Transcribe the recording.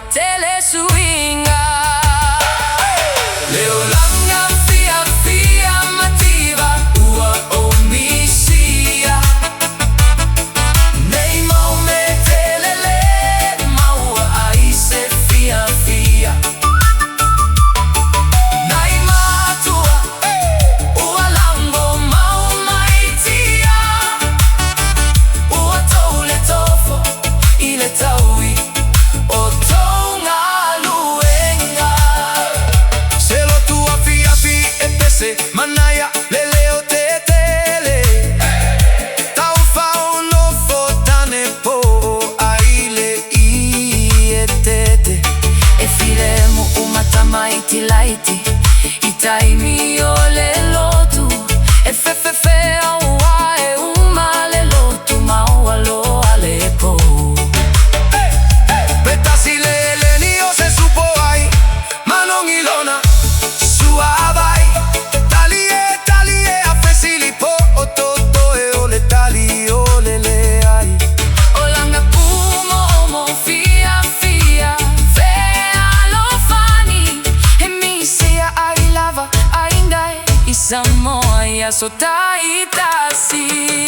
tele swinga. Leo langa fia fia mativa ua omisia. Nei mau me telele maua aise fia fia. Nai matua ua lango mau maitia. Ua toule tofo ile taui o tonga luenga. Selo tua fia fi e pese manaya leleo tetele. Tau fao no fotane po aile i e tete. E firemo umatama iti laiti itaimi o le lotu. E fe au ae uma le lotu maua lo ale po. Petasi lele ni o se supo ai manong ilona suavai. Talie a fesilipo o toto e o le tali o le le ai. O langa pumo omo fia fia fea lo fani. E mi sia ai lava ai ngai i samoa i asotai tasi.